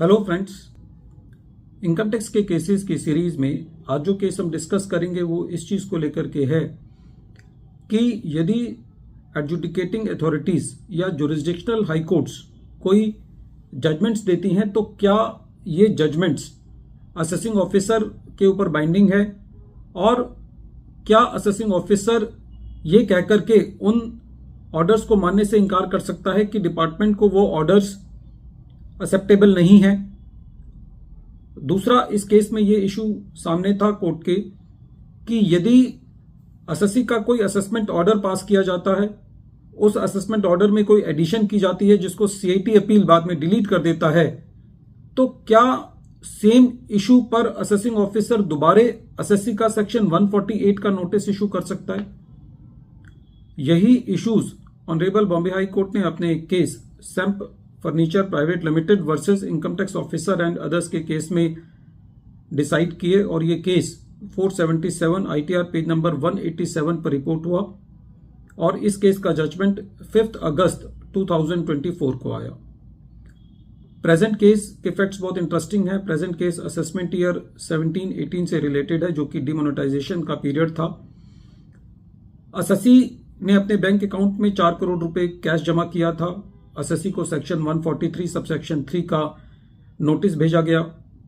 Hello friends, income tax के cases की series में आज जो केस हम डिस्कस करेंगे वो इस चीज को लेकर के है कि यदि एडजुडिकेटिंग अथॉरिटीज या जुरिस्डिक्शनल हाई कोर्ट्स कोई जजमेंट्स देती हैं तो क्या ये जजमेंट्स असेसिंग ऑफिसर के ऊपर बाइंडिंग है और क्या असेसिंग ऑफिसर ये कहकर के उन ऑर्डर्स को मानने से इनकार कर सकता है कि डिपार्टमेंट को वो ऑर्डर्स एक्सेप्टेबल नहीं है। दूसरा, इस केस में ये इशू सामने था कोर्ट के कि यदि असेसी का कोई असेसमेंट ऑर्डर पास किया जाता है, उस असेसमेंट ऑर्डर में कोई एडिशन की जाती है जिसको सीआईटी अपील बाद में डिलीट कर देता है, तो क्या सेम इशू पर असेसिंग ऑफिसर दोबारे असेसी का सेक्शन 148 का नोटिस इशू कर सकता है। यही issues honourable Bombay high court ने अपने case SAMP furniture private limited versus income tax officer and others के केस में डिसाइड किए और ये केस 477 आईटीआर पेज नंबर 187 पर रिपोर्ट हुआ और इस केस का जजमेंट 5 अगस्त 2024 को आया। प्रेजेंट केस के फैक्ट्स बहुत इंटरेस्टिंग है। प्रेजेंट केस असेसमेंट ईयर 17-18 से रिलेटेड है, जो कि डिमोनेटाइजेशन का पीरियड था। असेसी ने अपने बैंक अकाउंट में 4 करोड़ रुपए कैश जमा किया था। असेसी को सेक्शन 143 सबसेक्शन 3 का नोटिस भेजा गया।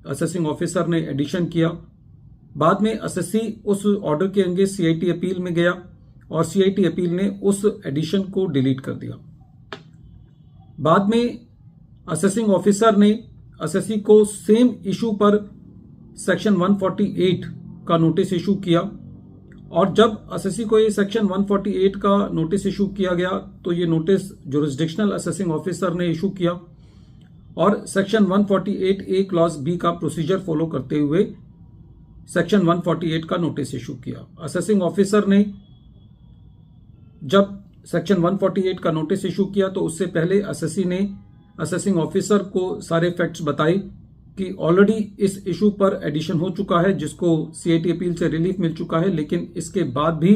असेसिंग ऑफिसर ने एडिशन किया। बाद में असेसी उस ऑर्डर के अगेंस्ट सीआईटी अपील में गया और सीआईटी अपील ने उस एडिशन को डिलीट कर दिया। बाद में असेसिंग ऑफिसर ने असेसी को सेम इशू पर सेक्शन 148 का नोटिस इशू किया और जब असेसी को ये सेक्शन 148 का नोटिस इशू किया गया तो ये नोटिस जुरिस्डिक्शनल असेसिंग ऑफिसर ने इशू किया और सेक्शन 148 ए क्लॉज बी का प्रोसीजर फॉलो करते हुए सेक्शन 148 का नोटिस इशू किया। असेसिंग ऑफिसर ने जब सेक्शन 148 का नोटिस इशू किया तो उससे पहले असेसी ने असेसिंग ऑफिसर को सारे फैक्ट्स बताए कि ऑलरेडी इस इशू पर एडिशन हो चुका है जिसको सीआईटी अपील से रिलीफ मिल चुका है, लेकिन इसके बाद भी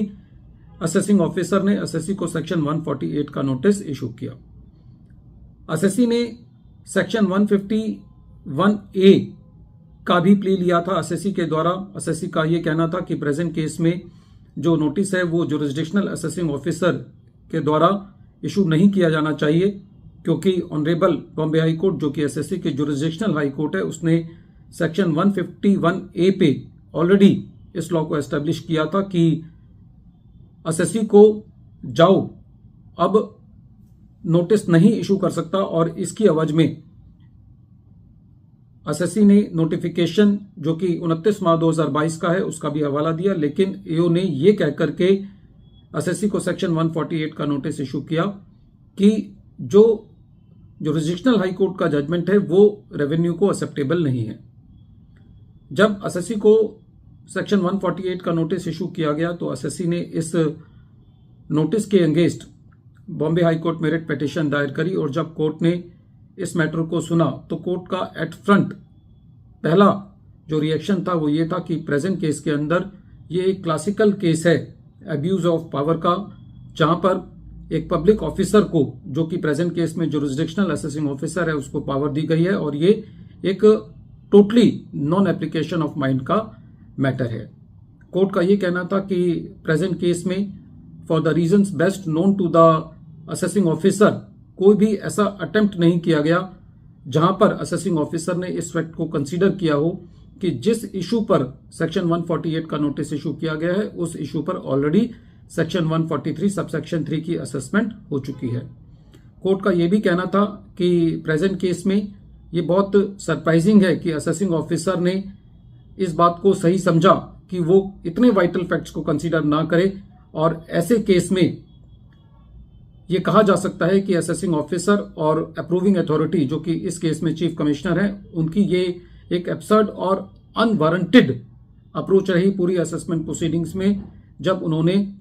असेसिंग ऑफिसर ने असेसी को सेक्शन 148 का नोटिस इशू किया। असेसी ने सेक्शन 151A का भी प्ली लिया था असेसी के द्वारा। असेसी का यह कहना था कि प्रेजेंट केस में जो नोटिस है वो जुरिस्डिक्शनल असेसिंग ऑफिसर के द्वारा इशू नहीं किया जाना चाहिए, क्योंकि ऑनरेबल बॉम्बे हाई कोर्ट जो कि एसएससी के जुरिस्डिक्शनल हाई कोर्ट है उसने सेक्शन 151A पे ऑलरेडी इस लॉ को एस्टेब्लिश किया था कि एसएससी को जाओ अब नोटिस नहीं इशू कर सकता और इसकी एवज में एसएससी ने नोटिफिकेशन जो कि 29 मार्च 2022 का है उसका भी हवाला दिया, लेकिन एओ ने यह कहकर के एसएससी को सेक्शन 148 का नोटिस इशू किया कि जो जुरिस्डिक्शनल हाई कोर्ट का जजमेंट है वो रेवेन्यू को एक्सेप्टेबल नहीं है। जब एसएससी को सेक्शन 148 का नोटिस इशू किया गया तो एसएससी ने इस नोटिस के अगेंस्ट बॉम्बे हाई कोर्ट में रिट पिटीशन दायर करी और जब कोर्ट ने इस मैटर को सुना तो कोर्ट का एट फ्रंट पहला जो रिएक्शन था वो ये था कि प्रेजेंट केस के अंदर ये एक क्लासिकल केस है अब्यूज ऑफ पावर का, जहां पर एक पब्लिक ऑफिसर को जो कि प्रेजेंट केस में जुरिस्डिक्शनल असेसिंग ऑफिसर है उसको पावर दी गई है और ये एक totally non application of mind का मैटर है। कोर्ट का ये कहना था कि प्रेजेंट केस में for the reasons best known to the assessing officer कोई भी ऐसा अटेम्प्ट नहीं किया गया जहां पर असेसिंग ऑफिसर ने इस फैक्ट को कंसीडर किया हो कि जिस इशू पर सेक्शन 148 का नोटिस इशू किया गया है उस इशू पर ऑलरेडी सेक्शन 143 सबसेक्शन 3 की असेसमेंट हो चुकी है। कोर्ट का यह भी कहना था कि प्रेजेंट केस में यह बहुत सरप्राइजिंग है कि असेसिंग ऑफिसर ने इस बात को सही समझा कि वो इतने वाइटल फैक्ट्स को कंसीडर ना करे और ऐसे केस में यह कहा जा सकता है कि असेसिंग ऑफिसर और अप्रूविंग अथॉरिटी जो कि इस केस में चीफ कमिश्नर है उनकी ये एक एब्सर्ड और अनवारंटेड अप्रोच रही पूरी असेसमेंट प्रोसीडिंग्स में, जब उन्होंने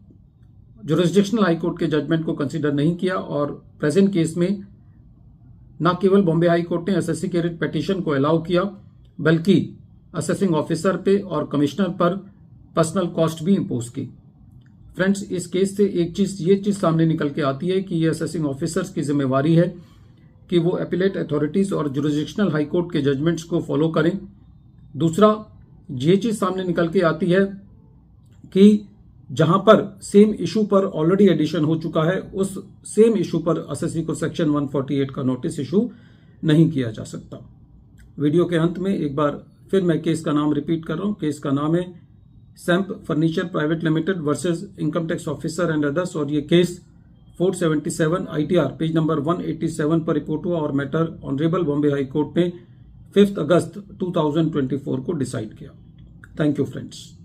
जुरिस्डिक्शनल हाई कोर्ट के जजमेंट को कंसीडर नहीं किया और प्रेजेंट केस में न केवल बॉम्बे हाई कोर्ट ने एसएससी के रिट पिटीशन को अलाउ किया बल्कि असेसिंग ऑफिसर पे और कमिश्नर पर पर्सनल कॉस्ट भी इंपोज की। फ्रेंड्स, इस केस से एक चीज सामने निकल के आती है कि ये असेसिंग ऑफिसर्स की जिम्मेवारी है कि वो एपिलेट अथॉरिटीज और जुरिसडिक्शनल हाई कोर्ट के जजमेंट्स को फॉलो करें। दूसरा, ये चीज सामने निकल के आती है कि जहां पर सेम इशू पर ऑलरेडी एडिशन हो चुका है, उस सेम इशू पर एसएससी को सेक्शन 148 का नोटिस इशू नहीं किया जा सकता। वीडियो के अंत में एक बार फिर मैं केस का नाम रिपीट कर रहा हूं। केस का नाम है SAMP furniture private limited versus income tax officer and others, और ये केस 477 ITR पेज नंबर 187 पर रिपोर्ट हुआ और matter honourable Bombay high court ने 5 अगस्त 2024 को डिसाइड किया। Thank you friends.